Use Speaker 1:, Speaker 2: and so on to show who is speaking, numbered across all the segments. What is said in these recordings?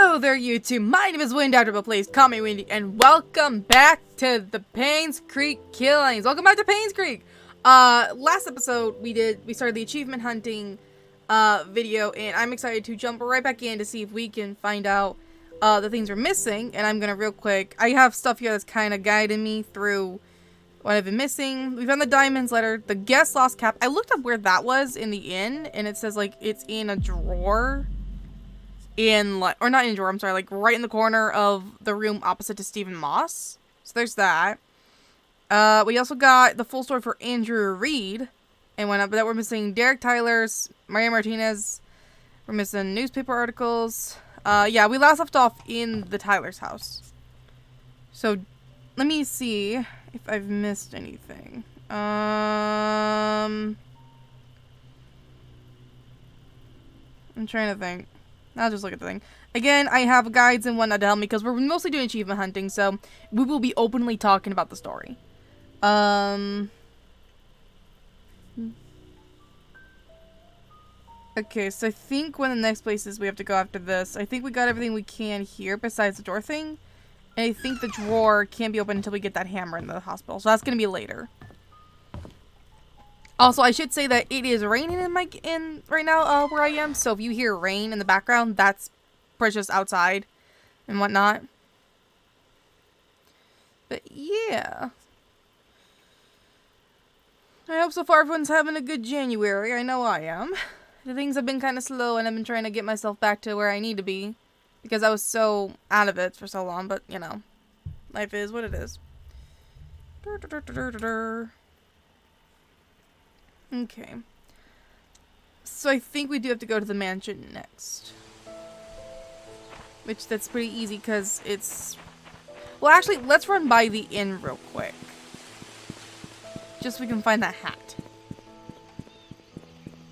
Speaker 1: Hello there, YouTube. My name is Windy, but please call me Windy, and welcome back to the Painscreek Killings. Welcome back to Painscreek. Last episode we started the achievement hunting video, and I'm excited to jump right back in to see if we can find out the things we're missing. And I'm gonna real quick. I have stuff here that's kind of guiding me through what I've been missing. We found the diamonds letter, the guest lost cap. I looked up where that was in the inn, and it says like it's in a drawer. Or not in a drawer, I'm sorry, like right in the corner of the room opposite to Stephen Moss. So there's that. We also got the full story for Andrew Reed and whatnot, but that we're missing Derek Tyler's, Maria Martinez. We're missing newspaper articles. Yeah, we last left off in the Tyler's house. So let me see if I've missed anything. I'm trying to think. I'll just look at the thing. Again, I have guides and whatnot to help me because we're mostly doing achievement hunting, so we will be openly talking about the story. Okay, so I think one of the next places we have to go after this, I think we got everything we can here besides the door thing. And I think the drawer can't be opened until we get that hammer in the hospital, so that's going to be later. Also, I should say that it is raining in right now where I am, so if you hear rain in the background, that's Precious outside and whatnot. But yeah. I hope so far everyone's having a good January. I know I am. The things have been kind of slow, and I've been trying to get myself back to where I need to be. Because I was so out of it for so long, but, you know. Life is what it is. Okay. So I think we do have to go to the mansion next. Which, that's pretty easy because it's... Well, actually, let's run by the inn real quick. Just so we can find that hat.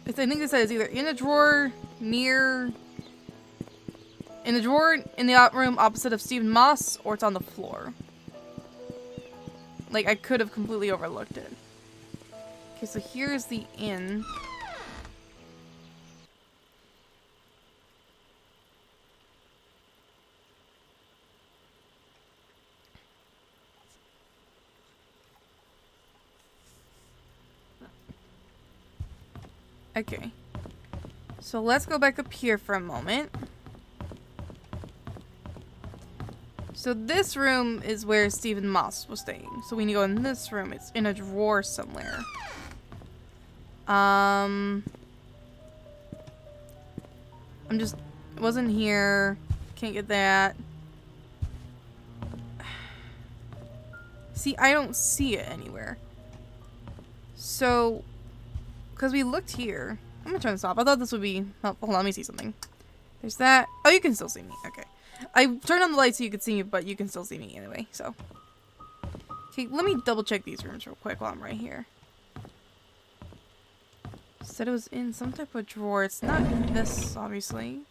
Speaker 1: I think they said it's either in a drawer near... In the drawer in the room opposite of Stephen Moss, or it's on the floor. Like, I could have completely overlooked it. Okay, so here's the inn. Okay. So let's go back up here for a moment. So this room is where Stephen Moss was staying. So we need to go in this room. It's in a drawer somewhere. It wasn't here. Can't get that. See, I don't see it anywhere. So, because we looked here. I'm gonna turn this off. I thought this would be helpful. Hold on, let me see something. There's that. Oh, you can still see me. Okay. I turned on the light so you could see me, but you can still see me anyway, so. Okay, let me double check these rooms real quick while I'm right here. Said it was in some type of drawer. It's not this, obviously.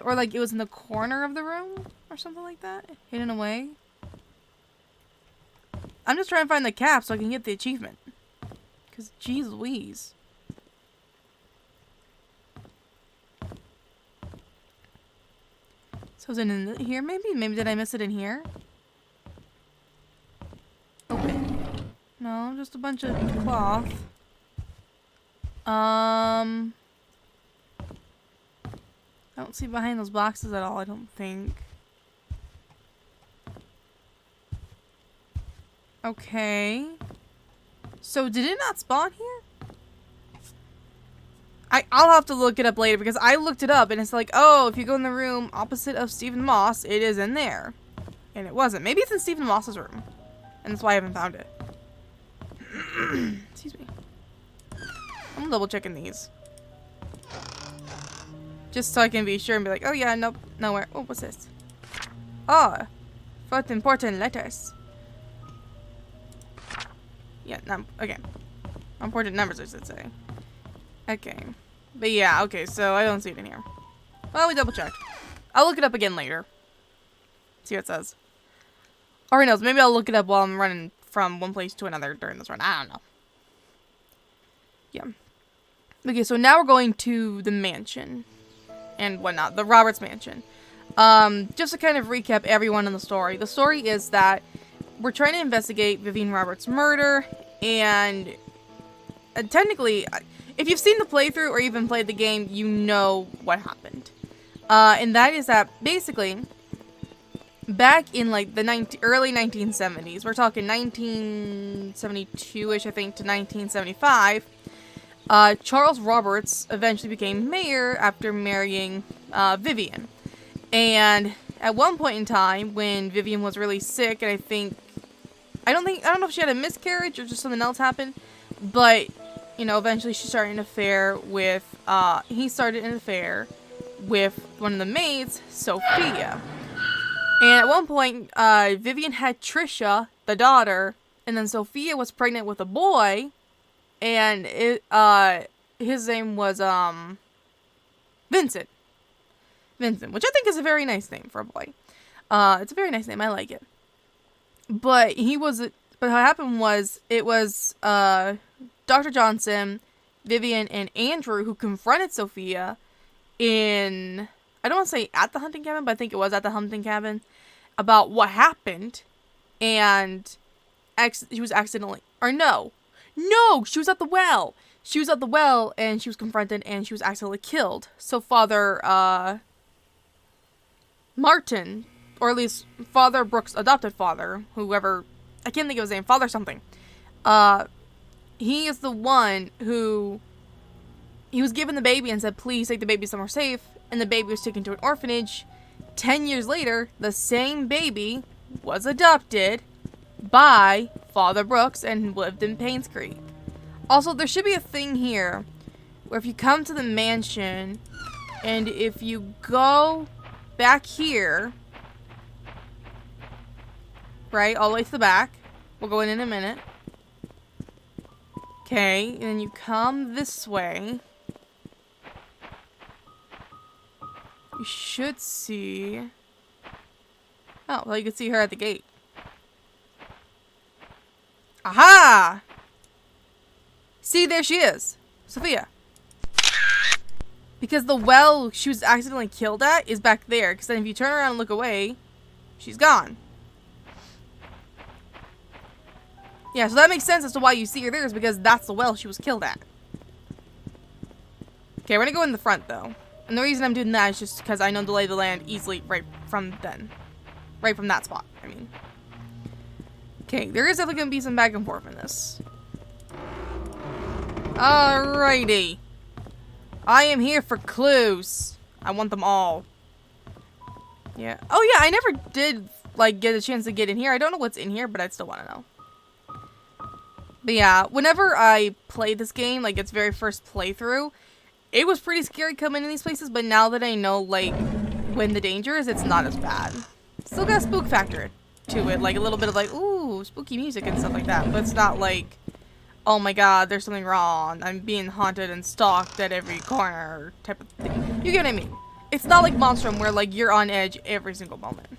Speaker 1: Or like it was in the corner of the room or something like that. Hidden away. I'm just trying to find the cap so I can get the achievement. Because, geez Louise. So is it in here maybe? Maybe did I miss it in here? Open. No, just a bunch of cloth. I don't see behind those boxes at all, I don't think. Okay. So did it not spawn here? I'll have to look it up later because I looked it up and it's like, oh, if you go in the room opposite of Stephen Moss, it is in there. And it wasn't. Maybe it's in Stephen Moss's room. And that's why I haven't found it. Excuse me. I'm double checking these. Just so I can be sure and be like, oh yeah, nope, nowhere. Oh, what's this? Oh, what important letters. Yeah, okay. Important numbers, I should say. Okay. But yeah, okay, so I don't see it in here. Well, we double checked. I'll look it up again later. See what it says. Or who knows, maybe I'll look it up while I'm running from one place to another during this run. I don't know. Yeah. Okay, so now we're going to the mansion. And whatnot. The Roberts mansion. Just to kind of recap everyone in the story. The story is that we're trying to investigate Vivian Roberts' murder, and technically, if you've seen the playthrough or even played the game, you know what happened. And that is that basically, back in like the early 1970s, we're talking 1972-ish, I think, to 1975, Charles Roberts eventually became mayor after marrying Vivian. And at one point in time, when Vivian was really sick, and I don't know if she had a miscarriage or just something else happened, but, you know, eventually he started an affair with one of the maids, Sophia. And at one point, Vivian had Trisha, the daughter, and then Sophia was pregnant with a boy, and his name was, Vincent. Vincent, which I think is a very nice name for a boy. It's a very nice name, I like it. But what happened was, it was, Dr. Johnson, Vivian, and Andrew who confronted Sophia in, I don't want to say at the hunting cabin, but I think it was at the hunting cabin, about what happened, and she was accidentally, or no, she was at the well. She was at the well, and she was confronted, and she was accidentally killed. So Father, Martin, or at least Father Brooks' adopted father, whoever, I can't think of his name, Father something, he is the one who, he was given the baby and said, please take the baby somewhere safe, and the baby was taken to an orphanage. 10 years later, the same baby was adopted by Father Brooks and lived in Painscreek. Also, there should be a thing here where if you come to the mansion and if you go back here, right, all the way to the back, we'll go in a minute. Okay, and then you come this way. You should see... Oh, well, you can see her at the gate. Aha! See, there she is. Sophia. Because the well she was accidentally killed at is back there. Because then if you turn around and look away, she's gone. Yeah, so that makes sense as to why you see her there, is because that's the well she was killed at. Okay, we're gonna go in the front, though. And the reason I'm doing that is just because I know the lay of the land easily right from then. Right from that spot, I mean. Okay, there is definitely gonna be some back and forth in this. Alrighty. I am here for clues. I want them all. Yeah. Oh yeah, I never did, like, get a chance to get in here. I don't know what's in here, but I still want to know. But yeah, whenever I played this game, like its very first playthrough, it was pretty scary coming in these places, but now that I know, like, when the danger is, it's not as bad. Still got a spook factor to it, like a little bit of like, ooh, spooky music and stuff like that, but it's not like, oh my god, there's something wrong, I'm being haunted and stalked at every corner type of thing. You get what I mean? It's not like Monstrum where, like, you're on edge every single moment.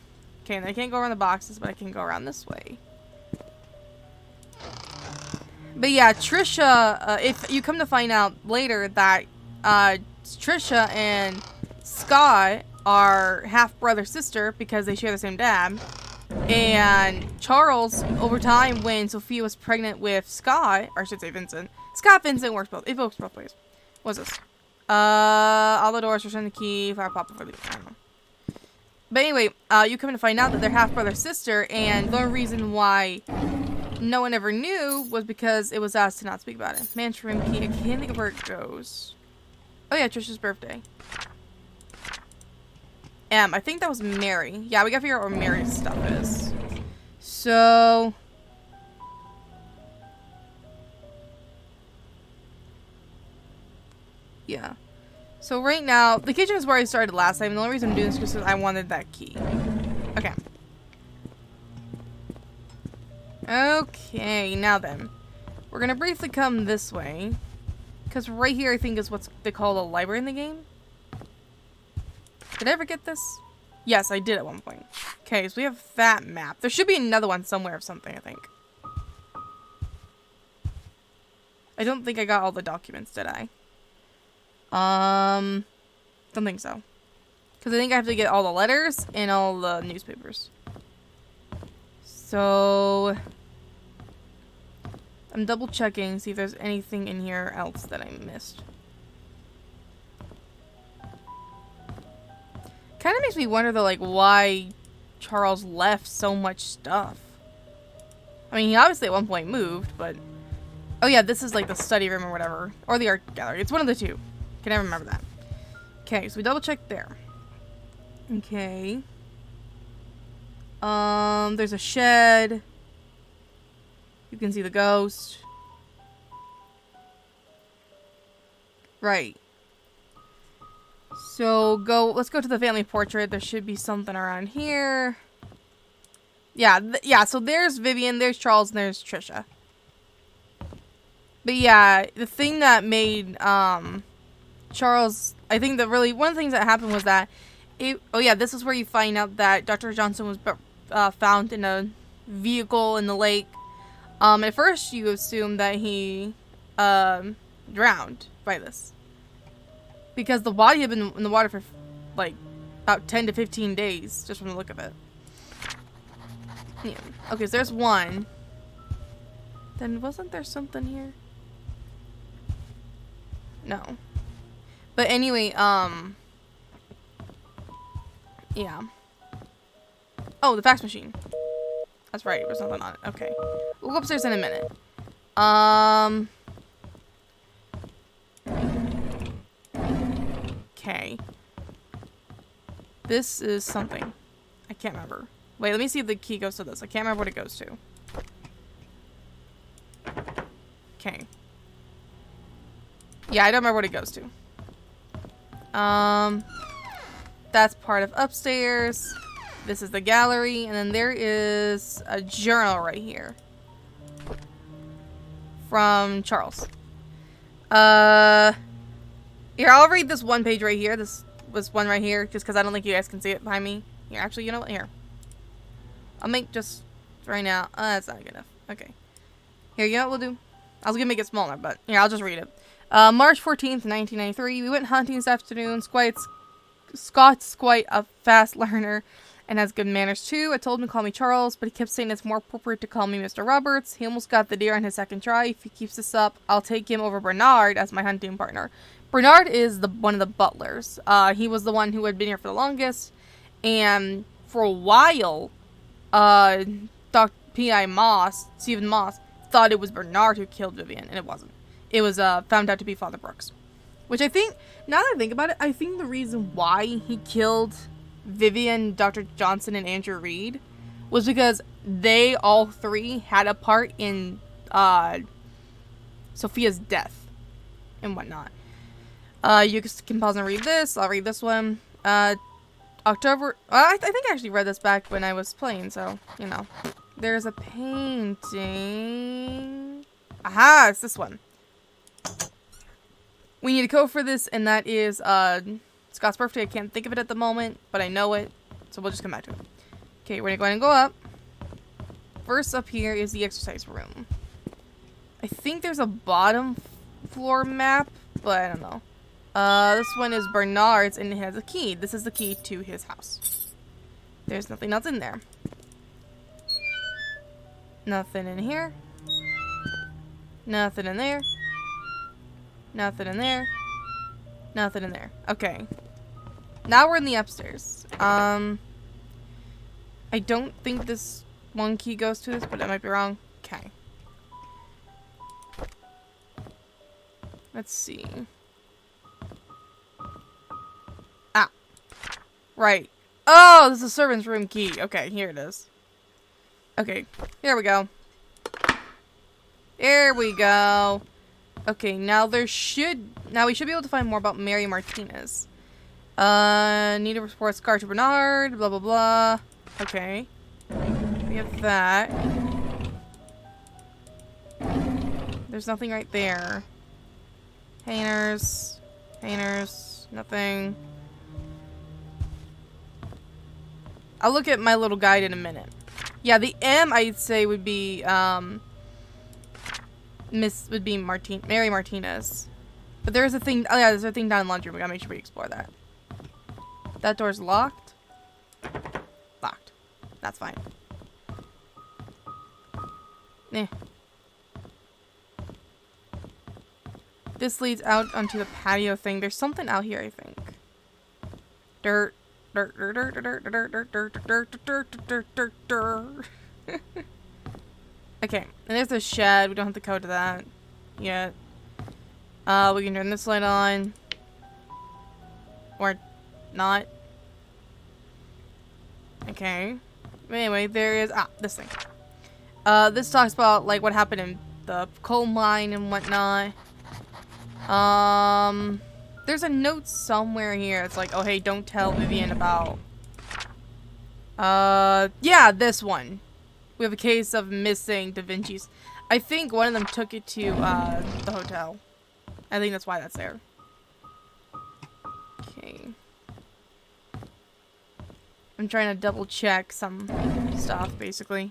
Speaker 1: Okay, and I can't go around the boxes, but I can go around this way. But yeah, Trisha, if you come to find out later that Trisha and Scott are half-brother-sister because they share the same dad. And Charles, over time, when Sophia was pregnant with Scott, or I should say Vincent. Vincent works both. It works both ways. What's this? All the doors, return the key, fire pop before the, I don't know. But anyway, you come to find out that they're half-brother-sister, and the only reason why no one ever knew was because it was asked to not speak about it. Mansion key, I can't think of where it goes. Oh yeah, Trisha's birthday. I think that was Mary. Yeah, we gotta figure out where Mary's stuff is. So... yeah. So right now, the kitchen is where I started last time. The only reason I'm doing this is because I wanted that key. Okay. Okay, now then. We're gonna briefly come this way. Because right here, I think, is what they call a library in the game. Did I ever get this? Yes, I did at one point. Okay, so we have that map. There should be another one somewhere of something, I think. I don't think I got all the documents, did I? Don't think so. Because I think I have to get all the letters and all the newspapers. So I'm double checking, see if there's anything in here else that I missed. Kind of makes me wonder though, like, why Charles left so much stuff. I mean, he obviously at one point moved, but... Oh yeah, this is like the study room or whatever. Or the art gallery. It's one of the two. Can I remember that? Okay, so we double checked there. Okay. There's a shed. You can see the ghost. Right. So let's go to the family portrait. There should be something around here. Yeah, yeah, so there's Vivian, there's Charles, and there's Trisha. But yeah, the thing that made Charles, I think that really one of the things that happened was that oh yeah, this is where you find out that Dr. Johnson was found in a vehicle in the lake. At first you assume that he drowned by this, because the body had been in the water for like about 10 to 15 days just from the look of it. Yeah. Okay, so there's one. Then wasn't there something here? No. But anyway, yeah. Oh, the fax machine. That's right, there's nothing on it. Okay. We'll go upstairs in a minute. Okay. This is something. I can't remember. Wait, let me see if the key goes to this. I can't remember what it goes to. Okay. Yeah, I don't remember what it goes to. That's part of upstairs. This is the gallery, and then there is a journal right here. From Charles. Here, I'll read this one page right here. This was one right here, just because I don't think you guys can see it behind me. Here, actually, you know what? Here. I'll make just right now. That's not good enough. Okay. Here, you know what we'll do? I was gonna make it smaller, but here, I'll just read it. March 14th, 1993. We went hunting this afternoon. Scott's quite a fast learner and has good manners too. I told him to call me Charles, but he kept saying it's more appropriate to call me Mr. Roberts. He almost got the deer on his second try. If he keeps this up, I'll take him over Bernard as my hunting partner. Bernard is one of the butlers. He was the one who had been here for the longest, and for a while, Dr. P.I. Moss, Stephen Moss, thought it was Bernard who killed Vivian, and it wasn't. It was found out to be Father Brooks. Which I think, now that I think about it, I think the reason why he killed Vivian, Dr. Johnson, and Andrew Reed was because they all three had a part in Sophia's death and whatnot. You can pause and read this. I'll read this one. October... I think I actually read this back when I was playing, so, you know. There's a painting... Aha! It's this one. We need a code for this, and that is Scott's birthday. I can't think of it at the moment, but I know it, so we'll just come back to it. Okay, we're going to go up. First up here is the exercise room. I think there's a bottom floor map, but I don't know. This one is Bernard's, and it has a key. This is the key to his house. There's nothing else in there. Nothing in here. Nothing in there. Nothing in there. Nothing in there. Okay. Now we're in the upstairs. I don't think this one key goes to this, but I might be wrong. Okay. Let's see. Ah. Right. Oh, this is a servant's room key. Okay, here it is. Okay, here we go. There we go. Okay, now we should be able to find more about Mary Martinez. Need to report scar to Bernard, blah blah blah. Okay. We have that. There's nothing right there. Painters, nothing. I'll look at my little guide in a minute. Yeah, the M I'd say would be Mary Martinez. But there's a thing, oh yeah, there's a thing down in the laundry room. We gotta make sure we explore that. That door's locked. Locked. That's fine. Eh. This leads out onto the patio thing. There's something out here, I think. Dirt. Dirt, dirt, dirt, dirt, dirt, dirt, dirt, dirt, dirt, dirt, dirt, dirt. Okay, and there's the shed. We don't have the code to that yet. We can turn this light on. Or not. Okay. Anyway, there is this thing. This talks about like what happened in the coal mine and whatnot. There's a note somewhere here. It's like, oh hey, don't tell Vivian about yeah, this one. We have a case of missing Da Vinci's. I think one of them took it to the hotel. I think that's why that's there. Okay. I'm trying to double check some stuff, basically.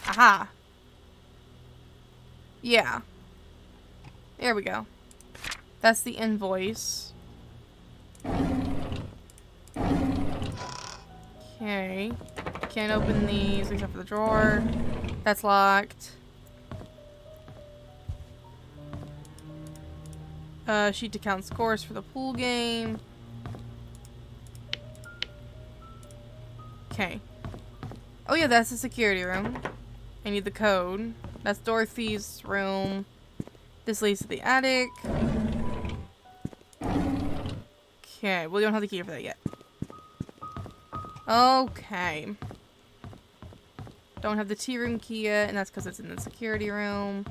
Speaker 1: Aha! Yeah. There we go. That's the invoice. Okay. Can't open these except for the drawer. That's locked. Sheet to count scores for the pool game. Okay. Oh yeah, that's the security room. I need the code. That's Dorothy's room. This leads to the attic. Okay, well, we don't have the key for that yet. Okay. Don't have the tea room key yet, and that's because it's in the security room.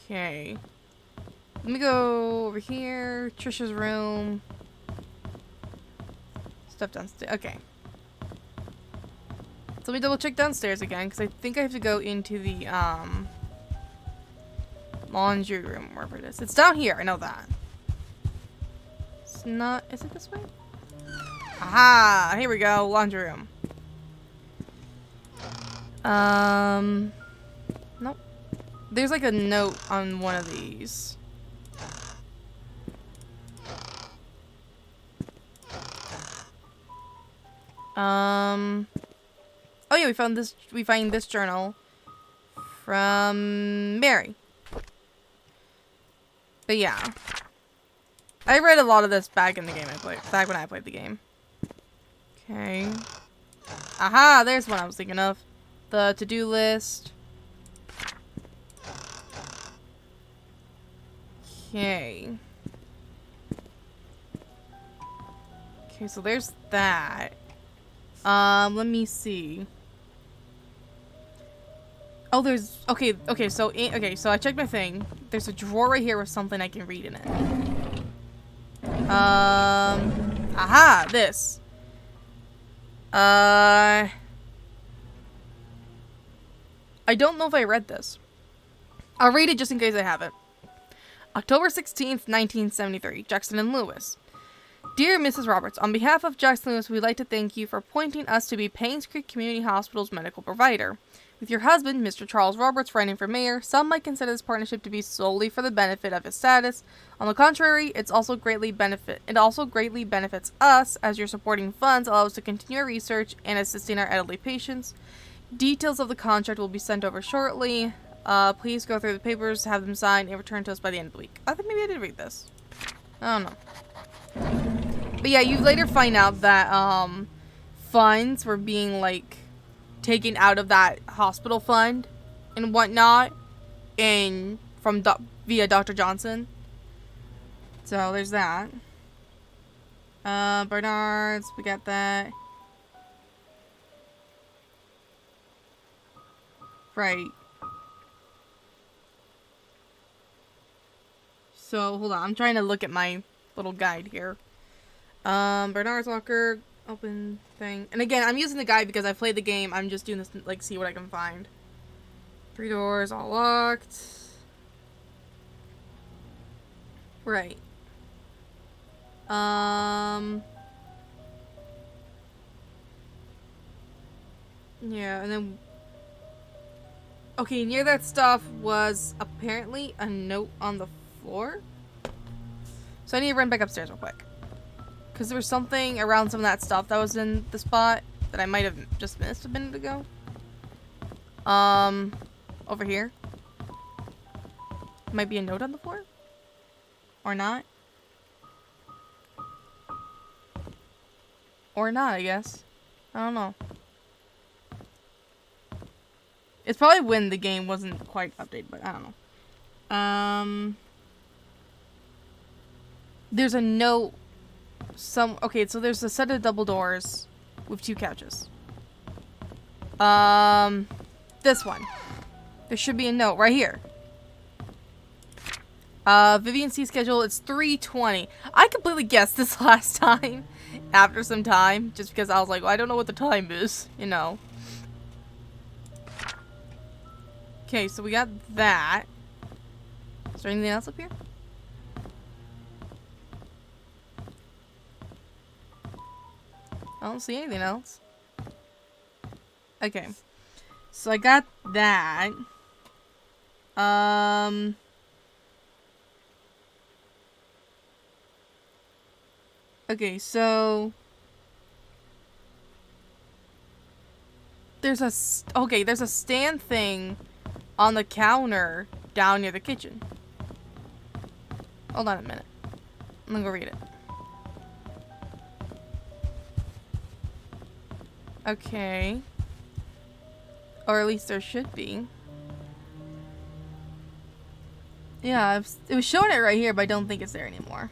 Speaker 1: Okay. Let me go over here. Trisha's room. Stuff downstairs. Okay. So let me double check downstairs again, because I think I have to go into the, laundry room, wherever it is. It's down here, I know that. It's not, is it this way? Aha! Here we go, laundry room. Nope. There's like a note on one of these. Oh yeah, we find this journal from Mary. But yeah. I read a lot of this back in the game back when I played the game. Okay. Aha, there's one I was thinking of. The to-do list. Okay. Okay, so there's that. Let me see. Oh, there's okay, so I checked my thing. There's a drawer right here with something I can read in it. Aha, this. I don't know if I read this. I'll read it just in case I haven't. October 16th, 1973, Jackson and Lewis. Dear Mrs. Roberts, on behalf of Jackson Lewis, we'd like to thank you for appointing us to be Painscreek Community Hospital's medical provider. With your husband, Mr. Charles Roberts, running for mayor, some might consider this partnership to be solely for the benefit of his status. On the contrary, it also greatly benefits us, as your supporting funds allow us to continue our research and assisting our elderly patients. Details of the contract will be sent over shortly. Please go through the papers, have them signed, and return to us by the end of the week. I think maybe I did read this. I don't know. But yeah, you later find out that, funds were being, like, taken out of that hospital fund and whatnot, via Dr. Johnson. So, there's that. Bernard's, we got that. Right. So, hold on. I'm trying to look at my little guide here. Bernard's locker, open thing. And again, I'm using the guide because I played the game. I'm just doing this to, like, see what I can find. 3 doors, all locked. Right. Yeah, and then Okay, near that stuff was apparently a note on the floor. So I need to run back upstairs real quick. Because there was something around some of that stuff that was in the spot that I might have just missed a minute ago. Over here. Might be a note on the floor? Or not? Or not, I guess. I don't know. It's probably when the game wasn't quite updated, but I don't know. There's a note. Okay, so there's a set of double doors with 2 couches. This one. There should be a note right here. Vivian C schedule, it's 3:20. I completely guessed this last time after some time, just because I was like, well, I don't know what the time is, you know. Okay, so we got that. Is there anything else up here? I don't see anything else. Okay. So I got that. Okay, so there's a stand thing on the counter down near the kitchen. Hold on a minute. I'm gonna go read it. Okay. Or at least there should be. Yeah, it was showing it right here, but I don't think it's there anymore.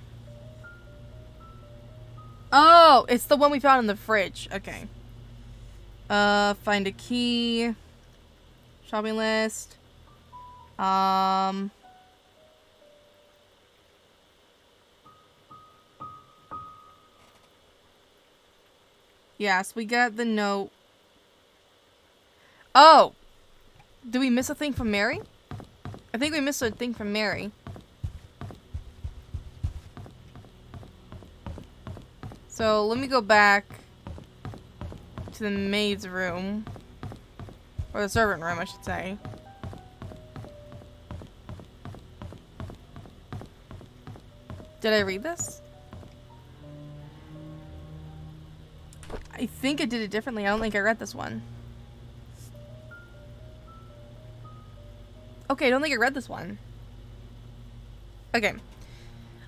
Speaker 1: Oh, it's the one we found in the fridge. Okay. Find a key. Shopping list. Yes, we got the note. Oh! Did we miss a thing from Mary? I think we missed a thing from Mary. So, let me go back to the maid's room. Or the servant room, I should say. Did I read this? I think I did it differently. I don't think I read this one. Okay, I don't think I read this one. Okay.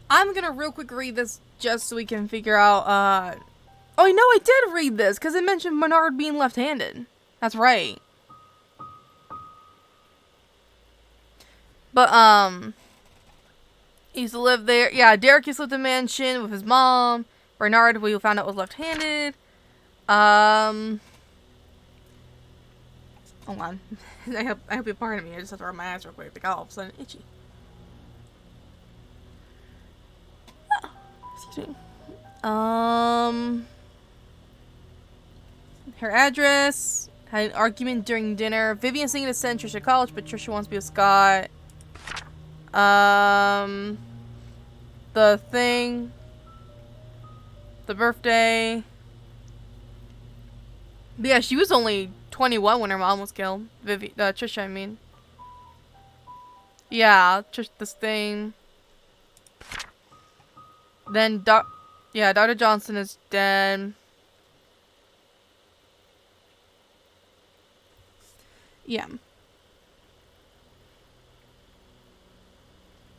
Speaker 1: I'm gonna real quick read this just so we can figure out, Oh, no, I did read this, because it mentioned Bernard being left-handed. That's right. But, he used to live there. Yeah, Derek used to live in the mansion with his mom. Bernard, we found out, was left-handed. Hold on. I hope you're pardon me. I just have to rub my eyes real quick. They got all of a sudden itchy. Oh, excuse me. Her address. Had an argument during dinner. Vivian's thinking to send Trisha to college, but Trisha wants to be with Scott. The thing. The birthday. But yeah, she was only 21 when her mom was killed. Trisha, I mean. Yeah, this thing. Then, Dr. Johnson is dead. Yeah.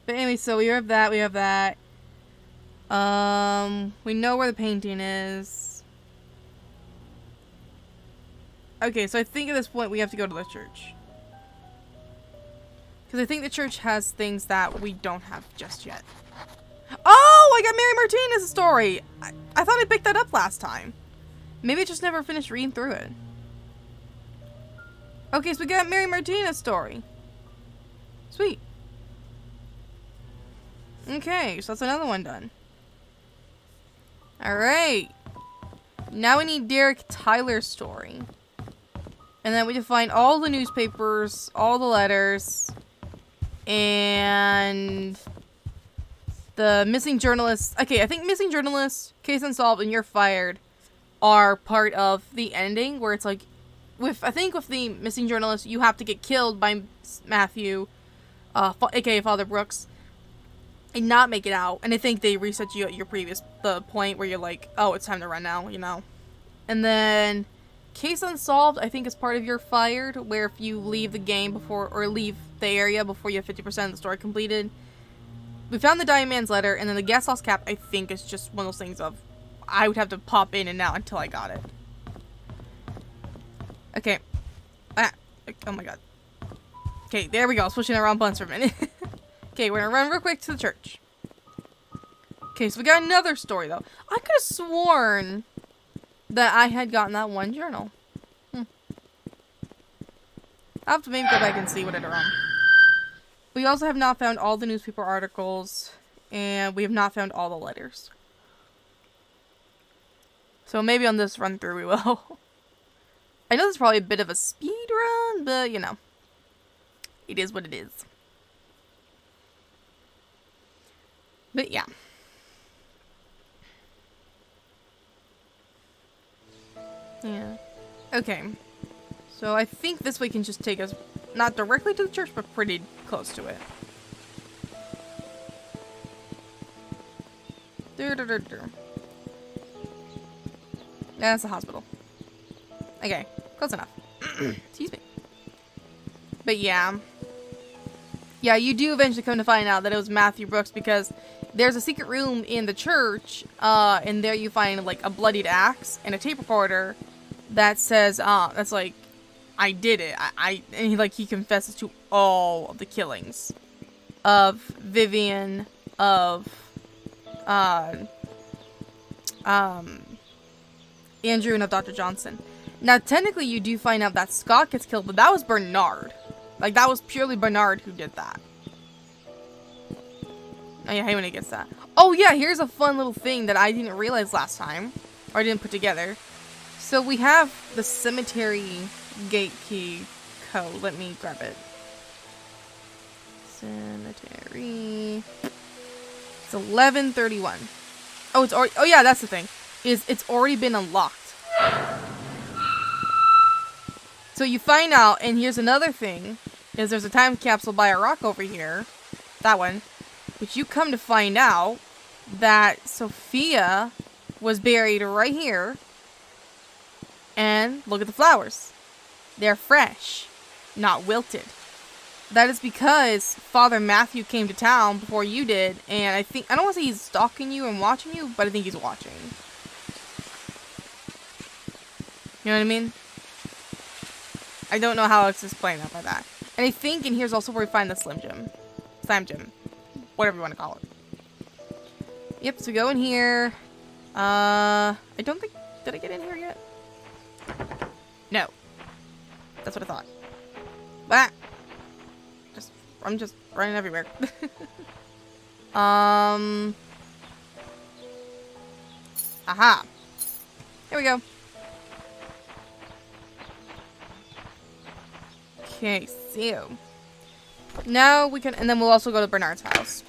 Speaker 1: But anyway, so we have that, we know where the painting is. Okay, so I think at this point we have to go to the church. Because I think the church has things that we don't have just yet. Oh, I got Mary Martinez's story! I thought I picked that up last time. Maybe I just never finished reading through it. Okay, so we got Mary Martinez's story. Sweet. Okay, so that's another one done. Alright. Now we need Derek Tyler's story. And then we have to find all the newspapers, all the letters, and the missing journalists. Okay, I think missing journalists, case unsolved, and you're fired are part of the ending where it's like I think with the missing journalist, you have to get killed by Matthew, aka Father Brooks, and not make it out. And I think they reset you at your the point where you're like, oh, it's time to run now, you know. And then case unsolved, I think is part of your fired, where if you leave the game before, or leave the area before you have 50% of the story completed. We found the Dying Man's letter, and then the gas loss cap, I think, is just one of those things of, I would have to pop in and out until I got it. Okay. Ah. Oh my god. Okay, there we go. I was pushing the wrong buttons for a minute. Okay, we're gonna run real quick to the church. Okay, so we got another story, though. I could have sworn that I had gotten that one journal. I'll have to maybe go back and see what I did wrong. We also have not found all the newspaper articles, and we have not found all the letters. So maybe on this run through we will. I know this is probably a bit of a speed run, but you know, it is what it is. But yeah. Yeah. Okay. So I think this way can just take us not directly to the church, but pretty close to it. That's the hospital. Okay, close enough. Excuse me. But yeah. Yeah, you do eventually come to find out that it was Matthew Brooks, because there's a secret room in the church, and there you find, like, a bloodied axe and a tape recorder that says, that's like, I did it. And he confesses to all of the killings of Vivian, of, Andrew, and of Dr. Johnson. Now, technically, you do find out that Scott gets killed, but that was Bernard. Like, that was purely Bernard who did that. I hate when he gets that. Oh, yeah, here's a fun little thing that I didn't realize last time. Or I didn't put together. So, we have the cemetery gate key code. Let me grab it. Cemetery. It's 1131. Oh, it's already... Oh, yeah, that's the thing. It's already been unlocked. So you find out, and here's another thing, is there's a time capsule by a rock over here, that one, which you come to find out that Sophia was buried right here, and look at the flowers. They're fresh, not wilted. That is because Father Matthew came to town before you did, and I don't want to say he's stalking you and watching you, but I think he's watching. You know what I mean? I don't know how else to explain that by that. And I think in here's also where we find the Slam Gem. Whatever you want to call it. Yep, so go in here. I don't think... Did I get in here yet? No. That's what I thought. But I'm just running everywhere. Aha. Here we go. Okay, so now we can, and then we'll also go to Bernard's house.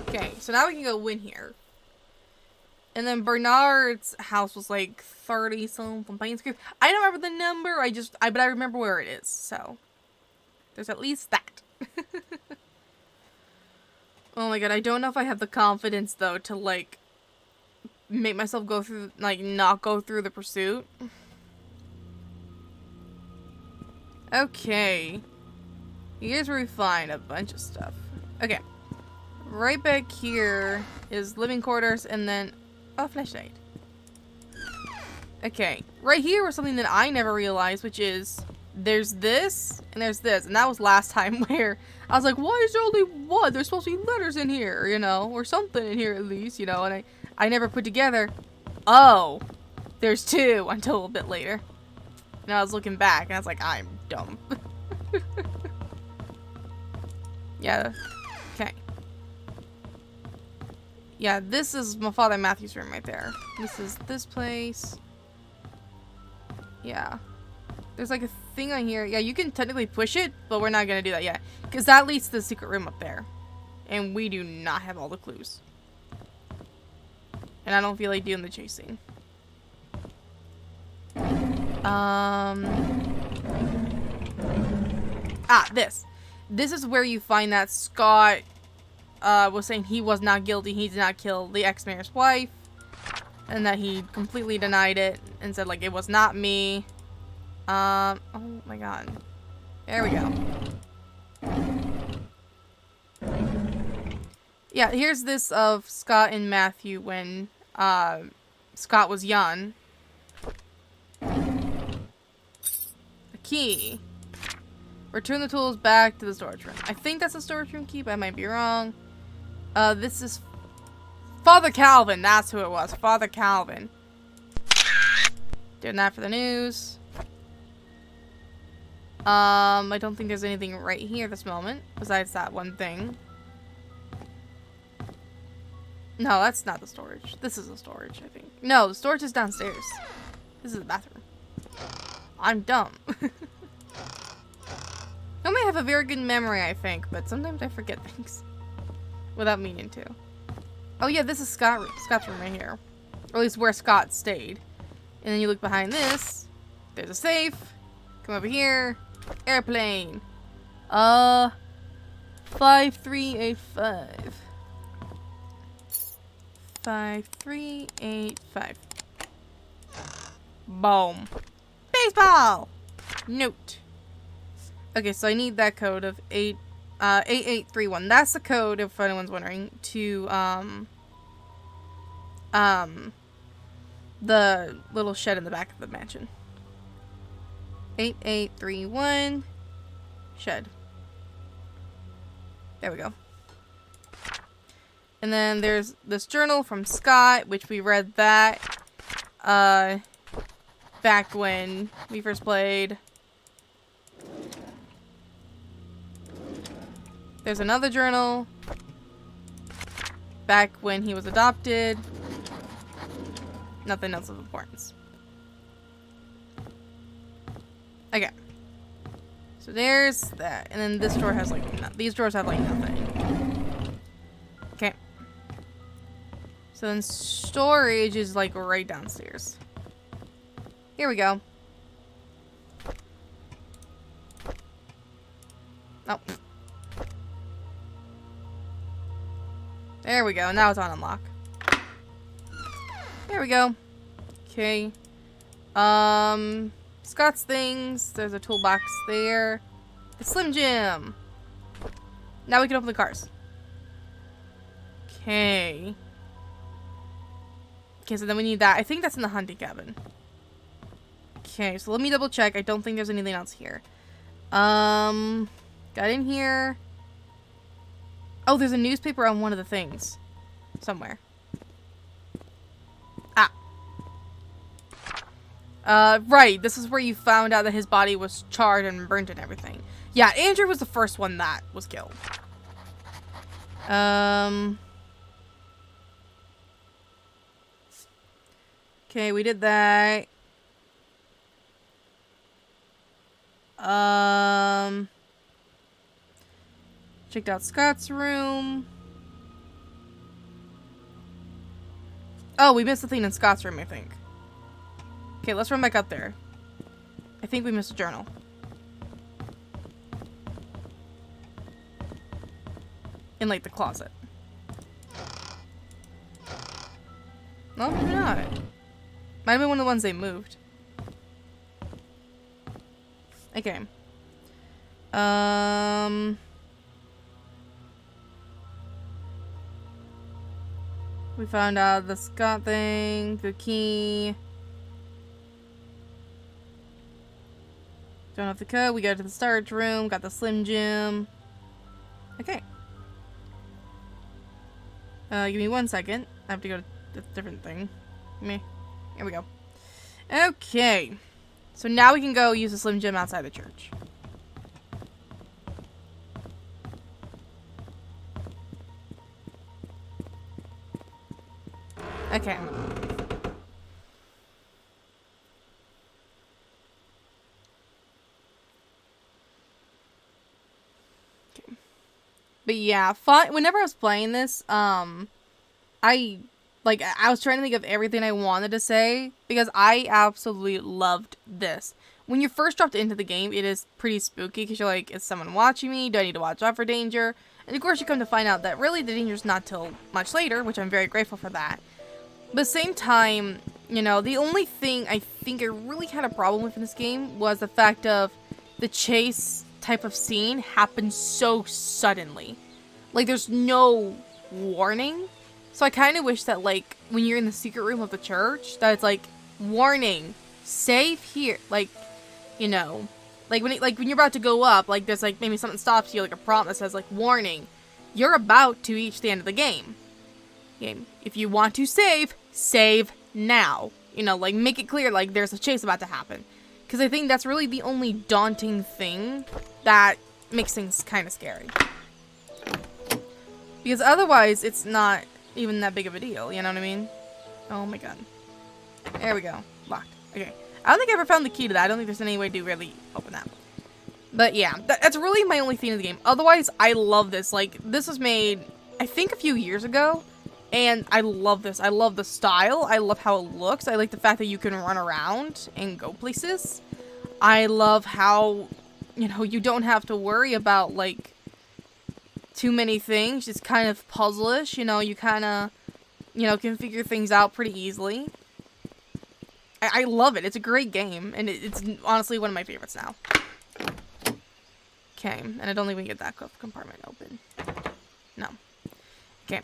Speaker 1: Okay, so now we can go in here. And then Bernard's house was like 30 something from Painscreek. I don't remember the number, but I remember where it is, so there's at least that. Oh my god, I don't know if I have the confidence though to like make myself go through, like not go through the pursuit. Okay. Here's where we find a bunch of stuff. Okay. Right back here is living quarters and then... Oh, flashlight. Okay. Right here was something that I never realized, which is... There's this and there's this. And that was last time where I was like, why is there only one? There's supposed to be letters in here, you know? Or something in here at least, you know? And I never put together... Oh! There's two until a little bit later. And I was looking back, and I was like, I'm dumb. Yeah. Okay. Yeah, this is my Father Matthew's room right there. This is this place. Yeah. There's like a thing on here. Yeah, you can technically push it, but we're not going to do that yet. Because that leads to the secret room up there. And we do not have all the clues. And I don't feel like doing the chasing. This. This is where you find that Scott was saying he was not guilty. He did not kill the ex-mayor's wife. And that he completely denied it and said, like, it was not me. Oh my god. There we go. Yeah, here's this of Scott and Matthew when Scott was young. A key. Return the tools back to the storage room. I think that's the storage room key, but I might be wrong. This is Father Calvin. That's who it was. Father Calvin. Doing that for the news. I don't think there's anything right here at this moment, besides that one thing. No, that's not the storage. This is the storage, I think. No, the storage is downstairs. This is the bathroom. I'm dumb. I might have a very good memory, I think, but sometimes I forget things. Without meaning to. Oh yeah, this is Scott's room right here. Or at least where Scott stayed. And then you look behind this. There's a safe. Come over here. Airplane. 5385. 5385. Boom. Baseball! Note. Okay, so I need that code of 8831. That's the code, if anyone's wondering, to, the little shed in the back of the mansion. 8831 shed. There we go. And then there's this journal from Scott, which we read that back when we first played. There's another journal back when he was adopted. Nothing else of importance. Okay. So there's that. And then this drawer has like, these drawers have like nothing. Okay. So then storage is like right downstairs. Here we go. Oh. There we go. Now it's on unlock. There we go. Okay. Scott's things. There's a toolbox there. The Slim Jim. Now we can open the cars. Okay. Okay, so then we need that. I think that's in the hunting cabin. Okay, so let me double check. I don't think there's anything else here. Got in here. Oh, there's a newspaper on one of the things. Somewhere. Right. This is where you found out that his body was charred and burnt and everything. Yeah, Andrew was the first one that was killed. Okay, we did that. Checked out Scott's room. Oh, we missed the thing in Scott's room, I think. Okay, let's run back up there. I think we missed a journal. In, like, the closet. No, maybe not. Might have been one of the ones they moved. Okay. We found out the Scott thing, the key. Don't have the code. We go to the storage room. Got the Slim Jim. Okay. Give me 1 second. I have to go to a different thing. Here we go. Okay. So now we can go use the Slim Jim outside the church. Okay. But yeah, whenever I was playing this, I Like, I was trying to think of everything I wanted to say, because I absolutely loved this. When you first dropped into the game, it is pretty spooky, because you're like, is someone watching me? Do I need to watch out for danger? And of course, you come to find out that really the danger's not till much later, which I'm very grateful for that. But at the same time, you know, the only thing I think I really had a problem with in this game was the fact of the chase type of scene happens so suddenly. Like, there's no warning. So I kind of wish that, like, when you're in the secret room of the church, that it's like, warning, save here. Like, you know, like when you're about to go up, like, there's like maybe something stops you, like a prompt that says like, warning, you're about to reach the end of the game. If you want to save now. You know, like, make it clear, like, there's a chase about to happen. Because I think that's really the only daunting thing that makes things kind of scary. Because otherwise, it's not even that big of a deal, you know what I mean? Oh my god. There we go. Locked. Okay. I don't think I ever found the key to that. I don't think there's any way to really open that. But yeah, that's really my only thing in the game. Otherwise, I love this. Like, this was made, I think, a few years ago. And I love this. I love the style. I love how it looks. I like the fact that you can run around and go places. I love how, you know, you don't have to worry about, like, too many things. It's kind of puzzle-ish. You know, you kind of, you know, can figure things out pretty easily. I love it. It's a great game. And it's honestly one of my favorites now. Okay. And I don't even get that compartment open. No. Okay.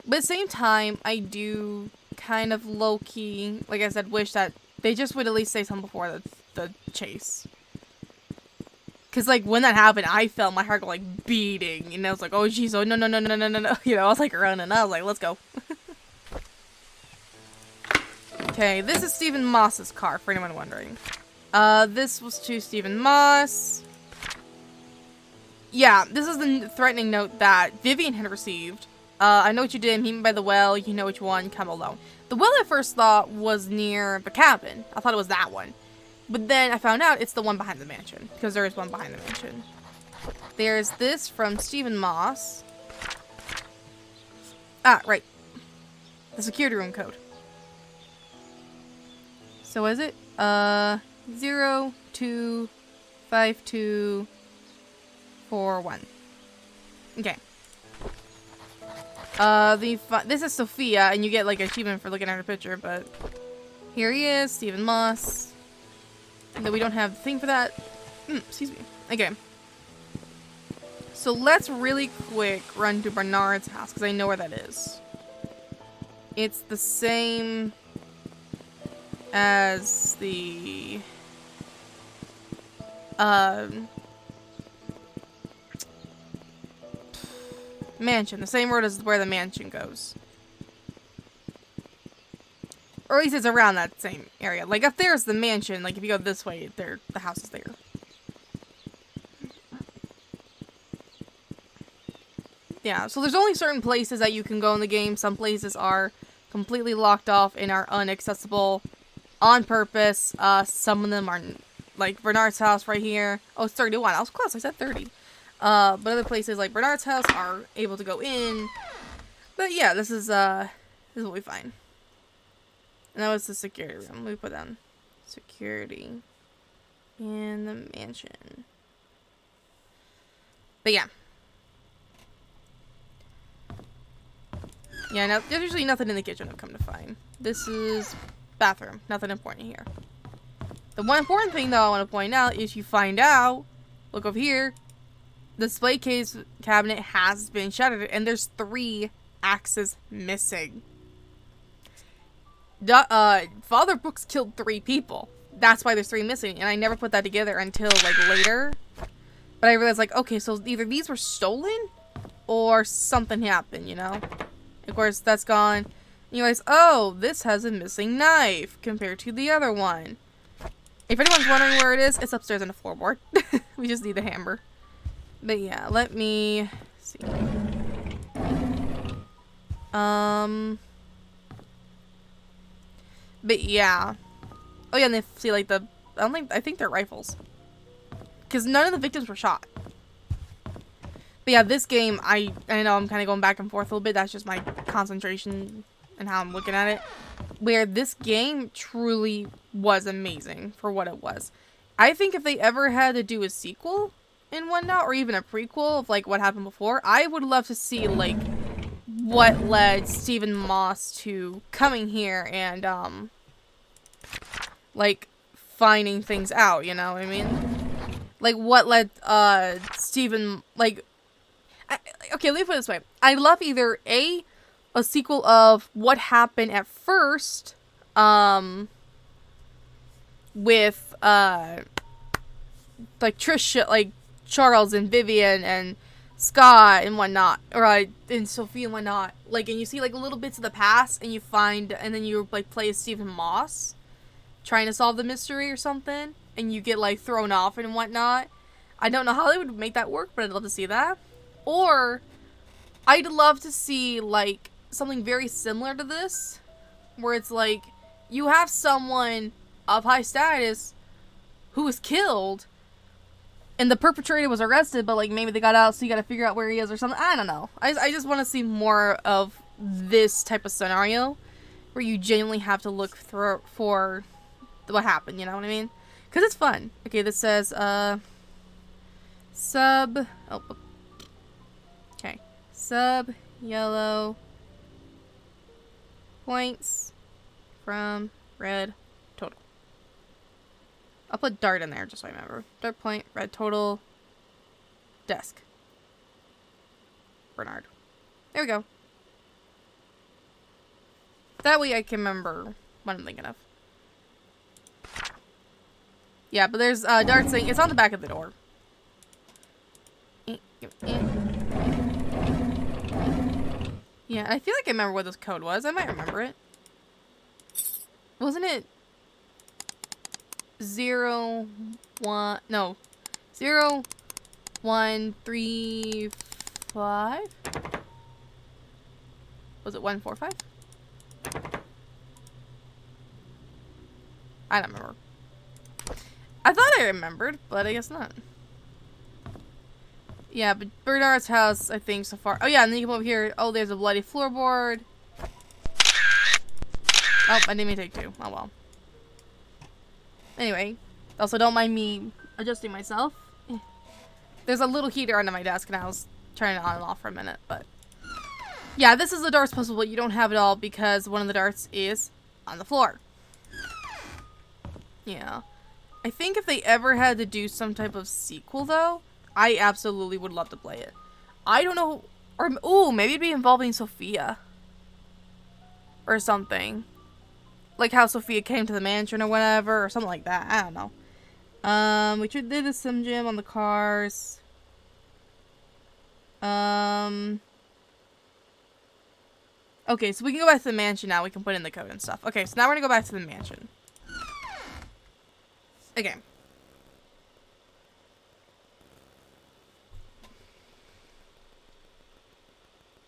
Speaker 1: But at the same time, I do kind of low-key, like I said, wish that they just would at least say something before the chase. Because, like, when that happened, I felt my heart go, like, beating. And I was like, oh, jeez, oh, no. You know, I was, like, running. I was like, let's go. Okay, this is Stephen Moss's car, for anyone wondering. This was to Stephen Moss. Yeah, this is the threatening note that Vivian had received. I know what you did. Meet me by the well. You know which one. Come alone. The well I first thought was near the cabin. I thought it was that one. But then I found out it's the one behind the mansion. Because there is one behind the mansion. There's this from Stephen Moss. Ah, right. The security room code. So what is it? 025241. Okay. This is Sophia, and you get, like, an achievement for looking at her picture, but here he is, Stephen Moss. And then we don't have the thing for that. Excuse me. Okay. So let's really quick run to Bernard's house, because I know where that is. It's the same as the mansion. The same road as where the mansion goes. Or at least it's around that same area. Like, up there's the mansion. Like, if you go this way, the house is there. Yeah, so there's only certain places that you can go in the game. Some places are completely locked off and are inaccessible on purpose. Some of them are, like Bernard's house right here. Oh, it's 31. I was close. I said 30. But other places like Bernard's house are able to go in. But yeah, this is what we find. And that was the security room. Let me put down security in the mansion. But yeah. Yeah, no, there's usually nothing in the kitchen I've come to find. This is bathroom. Nothing important here. The one important thing, though, I want to point out is you find out, look over here, the display case cabinet has been shattered, and there's 3 axes missing. Father Brooks killed 3 people. That's why there's 3 missing, and I never put that together until, like, later. But I realized, like, okay, so either these were stolen, or something happened, you know? Of course, that's gone. And you realize, oh, this has a missing knife compared to the other one. If anyone's wondering where it is, it's upstairs on the floorboard. We just need the hammer. But yeah, let me see. But yeah. Oh yeah, and they see like the I think they're rifles. Because none of the victims were shot. But yeah, this game, I know I'm kind of going back and forth a little bit. That's just my concentration and how I'm looking at it, where this game truly was amazing for what it was. I think if they ever had to do a sequel and whatnot, or even a prequel of like what happened before, I would love to see like what led Stephen Moss to coming here and like finding things out, you know what I mean? Like what led Stephen, like, okay, let me put it this way. I love either a sequel of what happened at first with like Trisha, like Charles and Vivian and Scott and whatnot, or and Sophie and whatnot, like, and you see like little bits of the past, and you find, and then you like play as Stephen Moss trying to solve the mystery or something, and you get like thrown off and whatnot. I don't know how they would make that work, but I'd love to see that. Or I'd love to see like something very similar to this, where it's like you have someone of high status who was killed and the perpetrator was arrested, but like maybe they got out, so you gotta figure out where he is or something. I don't know. I just want to see more of this type of scenario where you genuinely have to look for what happened, you know what I mean? Because it's fun. Okay, this says sub yellow points from red total. I'll put dart in there just so I remember. Dart point, red total, desk. Bernard. There we go. That way I can remember what I'm thinking of. Yeah, but there's darts thing. It's on the back of the door. Yeah, I feel like I remember what this code was. I might remember it. Wasn't it 0, 1, no, 0, 1, 3, 5? Was it 1, 4, 5? I don't remember. I thought I remembered, but I guess not. Yeah, but Bernard's house, I think, so far. Oh, yeah, and then you come over here. Oh, there's a bloody floorboard. Oh, I didn't even take 2. Oh, well. Anyway, also don't mind me adjusting myself. There's a little heater under my desk, and I was turning it on and off for a minute, but... Yeah, this is the darts puzzle, but you don't have it all because one of the darts is on the floor. Yeah. I think if they ever had to do some type of sequel, though, I absolutely would love to play it. I don't know, or, ooh, maybe it'd be involving Sophia. Or something. Like how Sophia came to the mansion or whatever, or something like that. I don't know. We did the sim gym on the cars. Okay, so we can go back to the mansion now. We can put in the code and stuff. Okay, so now we're gonna go back to the mansion. Okay.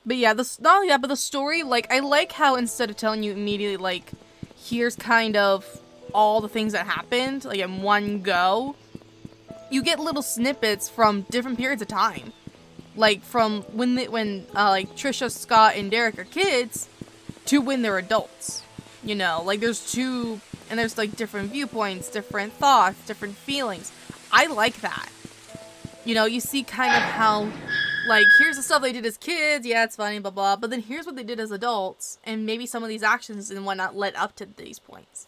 Speaker 1: But yeah, but the story, like, I like how instead of telling you immediately, like, here's kind of all the things that happened, like, in one go, you get little snippets from different periods of time. Like, from when like, Trisha, Scott, and Derek are kids, to when they're adults. You know, like, there's like, different viewpoints, different thoughts, different feelings. I like that. You know, you see kind of how... Like, here's the stuff they did as kids, yeah, it's funny, blah, blah, but then here's what they did as adults, and maybe some of these actions and whatnot led up to these points.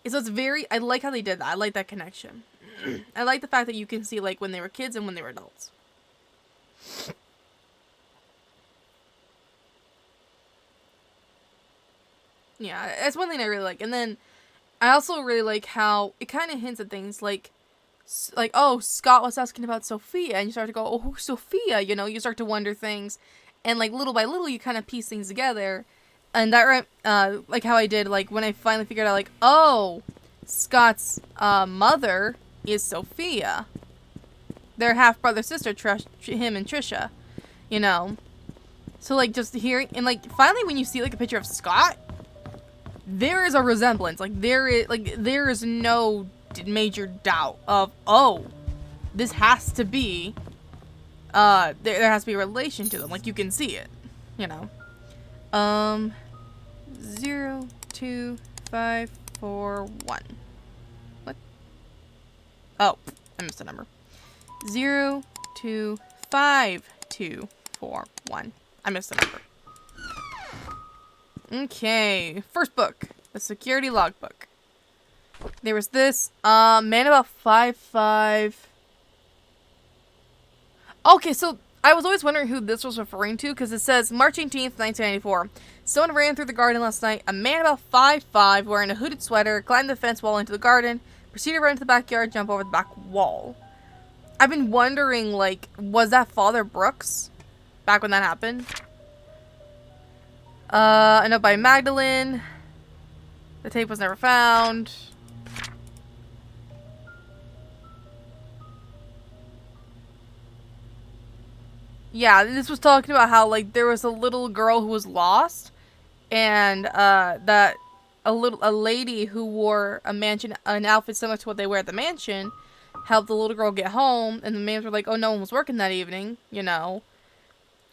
Speaker 1: And so it's very, I like how they did that. I like that connection. I like the fact that you can see, like, when they were kids and when they were adults. Yeah, that's one thing I really like. And then, I also really like how it kind of hints at things like, oh, Scott was asking about Sophia, and you start to go, oh, who's Sophia? You know, you start to wonder things, and, like, little by little, you kind of piece things together, and that, like how I did, like, when I finally figured out, like, oh, Scott's, mother is Sophia. They're half-brother-sister, him and Trisha, you know? So, like, just hearing, and, like, finally when you see, like, a picture of Scott, there is a resemblance, like, there is no major doubt of, oh, this has to be there has to be a relation to them, like, you can see it, you know. 0, 2, 5, 4, 1. What? Oh, I missed a number. 0, 2, 5, 2, 4, 1. I missed a number. Okay, first book, the security logbook. There was this, man about 5'5". Okay, so I was always wondering who this was referring to, because it says March 18th, 1994. Someone ran through the garden last night. A man about 5'5", wearing a hooded sweater, climbed the fence wall into the garden, proceeded to run into the backyard, jump over the back wall. I've been wondering, like, was that Father Brooks back when that happened? A note by Magdalene. The tape was never found. Yeah, this was talking about how, like, there was a little girl who was lost, and that a lady who wore an outfit similar to what they wear at the mansion helped the little girl get home, and the mans were like, oh, no one was working that evening, you know.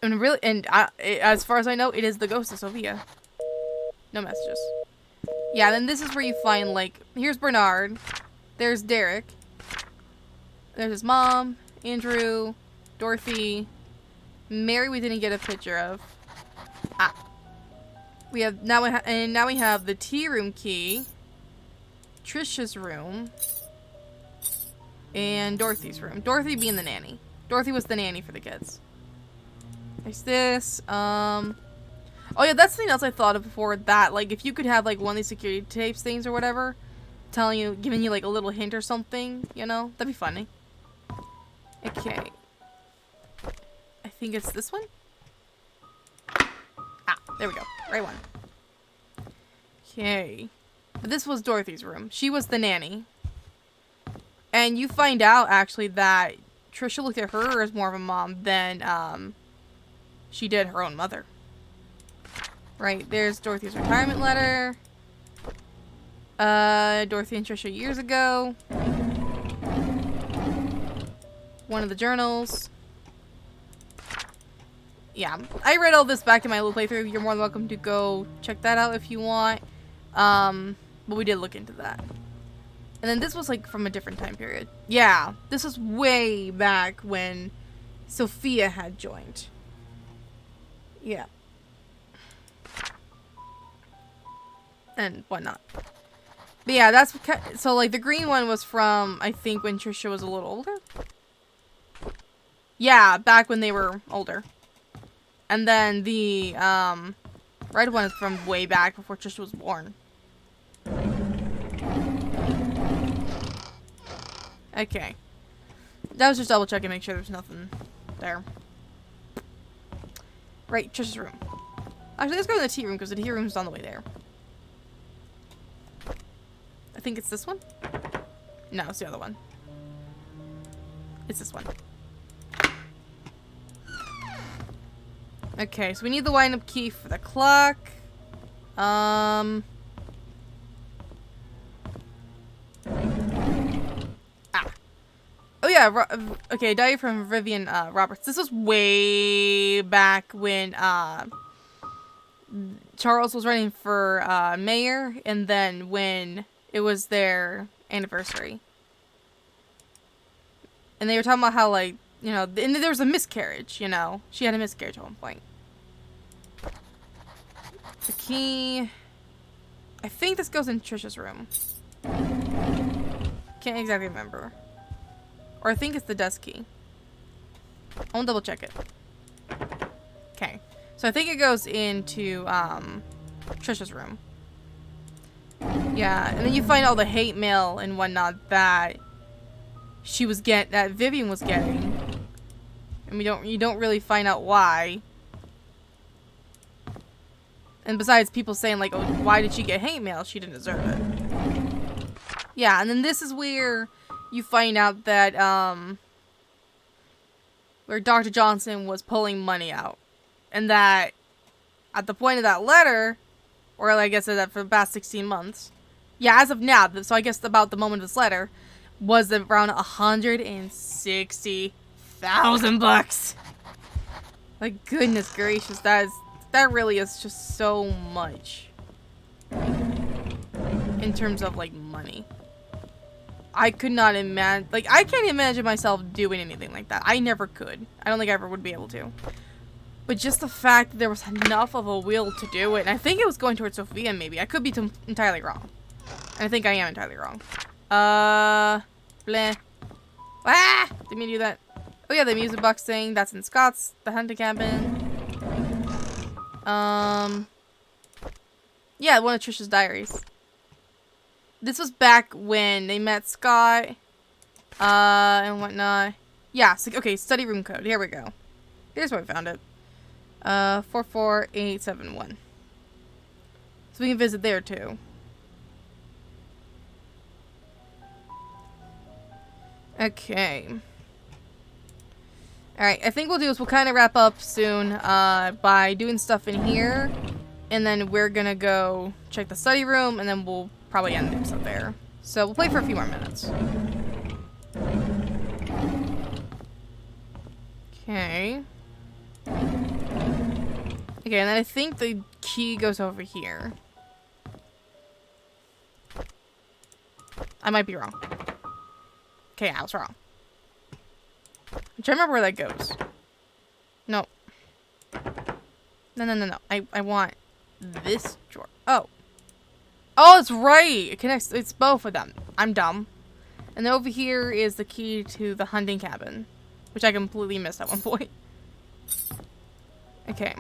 Speaker 1: And really, as far as I know, it is the ghost of Sophia. No messages. Yeah, then this is where you find, like, here's Bernard, there's Derek, there's his mom, Andrew, Dorothy, Mary we didn't get a picture of. We have now we have the tea room key, Trisha's room, and Dorothy's room. Dorothy being the nanny. Dorothy was the nanny for the kids. There's this. Oh yeah, that's something else I thought of before. That, like, if you could have, like, one of these security tapes things or whatever, giving you like a little hint or something, you know, that'd be funny. Okay. I think it's this one. There we go. Right one. Okay. This was Dorothy's room. She was the nanny. And you find out, actually, that Trisha looked at her as more of a mom than, she did her own mother. Right, there's Dorothy's retirement letter. Dorothy and Trisha years ago. One of the journals. Yeah, I read all this back in my little playthrough. You're more than welcome to go check that out if you want. But we did look into that. And then this was, like, from a different time period. Yeah, this was way back when Sophia had joined. Yeah. And whatnot. But yeah, that's... So, like, the green one was from, I think, when Trisha was a little older? Yeah, back when they were older. And then the, red one is from way back before Trisha was born. Okay. That was just double checking, make sure there's nothing there. Right, Trisha's room. Actually, let's go to the tea room, because the tea room's on the way there. I think it's this one? No, it's the other one. It's this one. Okay, so we need the wind-up key for the clock. Oh yeah, okay, diary from Vivian Roberts. This was way back when Charles was running for mayor, and then when it was their anniversary. And they were talking about how, like, you know, and there was a miscarriage, you know. She had a miscarriage at one point. The key... I think this goes in Trisha's room. Can't exactly remember. Or I think it's the desk key. I won't double check it. Okay. So I think it goes into, Trisha's room. Yeah, and then you find all the hate mail and whatnot that that Vivian was getting. And you don't really find out why. And besides, people saying, like, oh, why did she get hate mail? She didn't deserve it. Yeah, and then this is where you find out that, where Dr. Johnson was pulling money out. And that, at the point of that letter, or I guess that for the past 16 months, yeah, as of now, so I guess about the moment of this letter, was around $160,000. Like, goodness gracious, that really is just so much. in terms of, like, money. I could not imagine, like, I can't imagine myself doing anything like that. I never could. I don't think I ever would be able to. But just the fact that there was enough of a will to do it, and I think it was going towards Sophia, maybe. I could be entirely wrong. And I think I am entirely wrong. Bleh. Ah! Didn't mean to do that. Oh yeah, the music box thing. That's in Scott's, the hunting cabin. Yeah, one of Trisha's diaries. This was back when they met Scott, and whatnot. Yeah, so, okay, study room code. Here we go. Here's where I found it. 44871. So we can visit there too. Okay. Alright, I think we'll do is we'll kind of wrap up soon, by doing stuff in here. And then we're gonna go check the study room, and then we'll probably end the episode there. So we'll play for a few more minutes. Okay. Okay, and then I think the key goes over here. I might be wrong. Okay, I was wrong. I'm trying to remember where that goes. No. No. I want this drawer. Oh. Oh, it's right. It connects. It's both of them. I'm dumb. And over here is the key to the hunting cabin, which I completely missed at one point. Okay.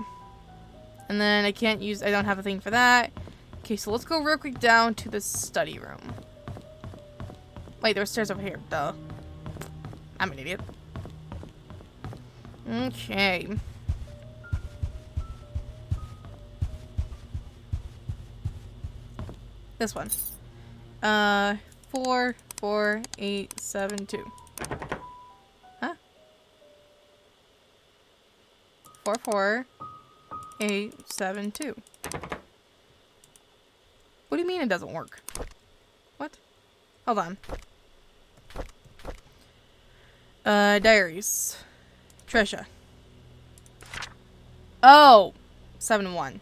Speaker 1: And then I can't use. I don't have a thing for that. Okay, so let's go real quick down to the study room. Wait, there's stairs over here. Duh. I'm an idiot. Okay. This one. 44872. Huh? 44872. What do you mean it doesn't work? What? Hold on. Diaries. Trisha. Oh! 7-1.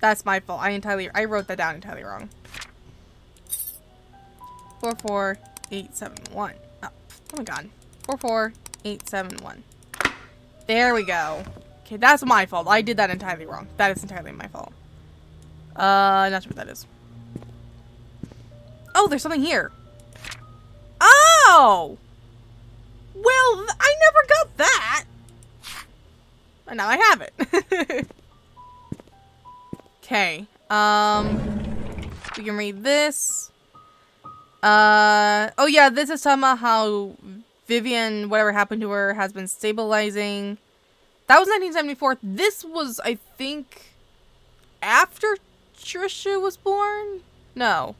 Speaker 1: That's my fault. I wrote that down entirely wrong. 44871. Oh my god. 44871. There we go. Okay, that's my fault. I did that entirely wrong. That is entirely my fault. Not sure what that is. Oh, there's something here. Oh! Well, I never got that. And now I have it. Okay. We can read this. Oh yeah, this is somehow how Vivian, whatever happened to her, has been stabilizing. That was 1974. This was, I think, after Trisha was born? No.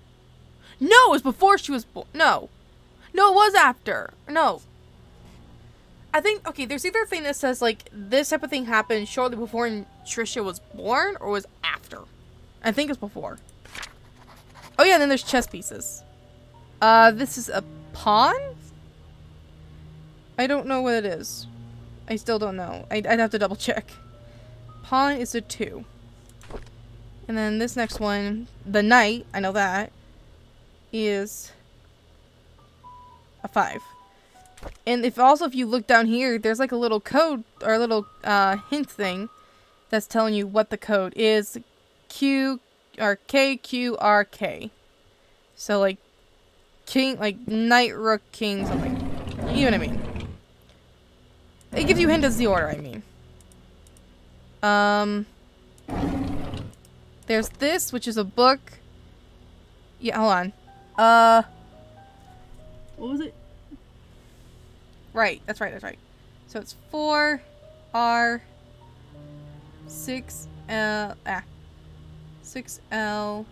Speaker 1: No, it was before she was born. No. No, it was after. No. I think, okay, there's either a thing that says, like, this type of thing happened shortly before Trisha was born, or was after. I think it's before. Oh yeah, and then there's chess pieces. This is a pawn? I don't know what it is. I still don't know. I'd have to double check. Pawn is a 2. And then this next one, the knight, I know that, is a 5. And if you look down here, there's like a little code or a little hint thing that's telling you what the code is. Q or KQRK. So like king, like knight, rook, king, something. You know what I mean? It gives you a hint as the order, I mean. There's this, which is a book. Yeah, hold on. What was it? Right, that's right. So it's 4R 6L 6L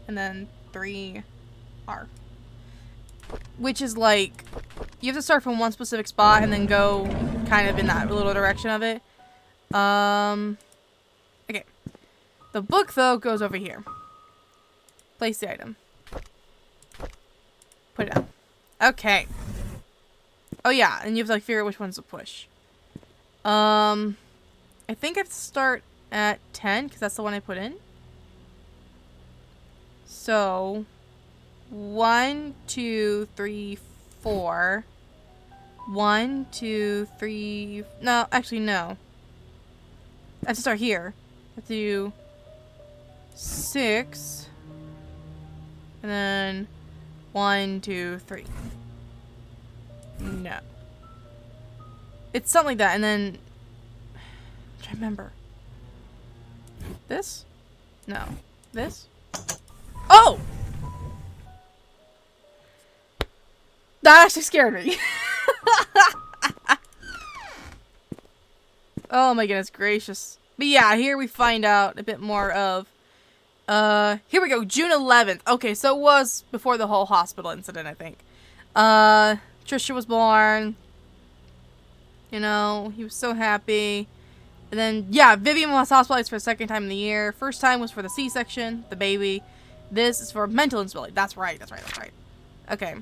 Speaker 1: and then 3R. Which is like you have to start from one specific spot and then go kind of in that little direction of it. Okay. The book though goes over here. Place the item. Put it down. Okay. Oh yeah, and you have to like figure out which ones to push. I think I have to start at 10 because that's the one I put in. So 1, 2, 3, 4. 1, 2, 3. No, actually, no. I have to start here. I have to do 6. And then 1, 2, 3. No. It's something like that, and then I'm trying to remember. This? No. This? Oh! That actually scared me. Oh my goodness gracious. But yeah, here we find out a bit more of here we go, June 11th. Okay, so it was before the whole hospital incident, I think. Trisha was born. You know, he was so happy. And then, yeah, Vivian was hospitalized for a second time in the year. First time was for the C-section, the baby. This is for mental instability. That's right. Okay.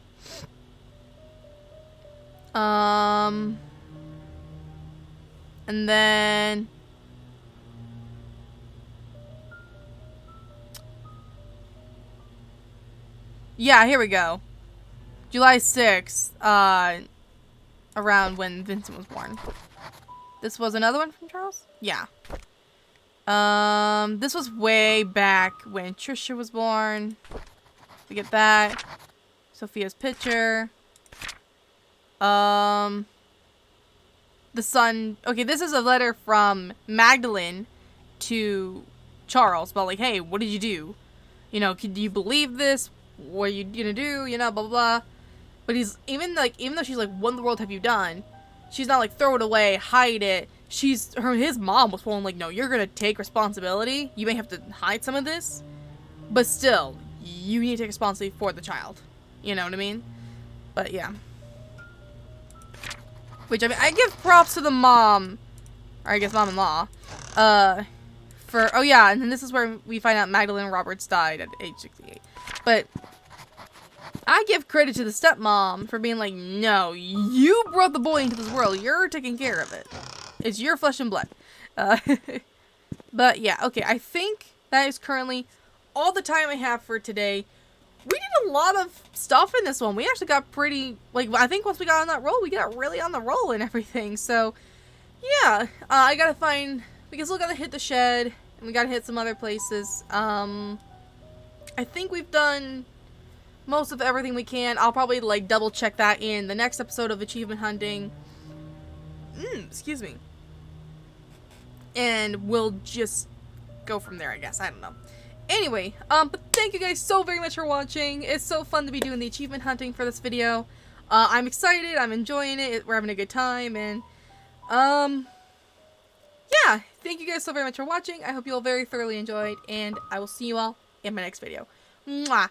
Speaker 1: And then... yeah, here we go. July 6th, around when Vincent was born. This was another one from Charles? Yeah. This was way back when Trisha was born. We get that. Sophia's picture. The son... okay, this is a letter from Magdalene to Charles about, like, hey, what did you do? You know, do you believe this? What are you gonna do? You know, blah, blah, blah. But he's, even though she's like, what in the world have you done? She's not like, throw it away, hide it. His mom was full like, no, you're gonna take responsibility. You may have to hide some of this. But still, you need to take responsibility for the child. You know what I mean? But yeah. Which, I mean, I give props to the mom. Or I guess mom-in-law. Oh yeah, and then this is where we find out Magdalene Roberts died at age 68. But I give credit to the stepmom for being like, no, you brought the boy into this world. You're taking care of it. It's your flesh and blood. But yeah, okay. I think that is currently all the time I have for today. We did a lot of stuff in this one. We actually got pretty, like, I think once we got on that roll, we got really on the roll and everything. So, yeah. I gotta find, we still gotta hit the shed. And we gotta hit some other places. I think we've done most of everything we can. I'll probably, like, double check that in the next episode of Achievement Hunting. Excuse me. And we'll just go from there, I guess. I don't know. Anyway, but thank you guys so very much for watching. It's so fun to be doing the achievement hunting for this video. I'm excited. I'm enjoying it. We're having a good time. And, yeah. Thank you guys so very much for watching. I hope you all very thoroughly enjoyed. And I will see you all in my next video. Mwah!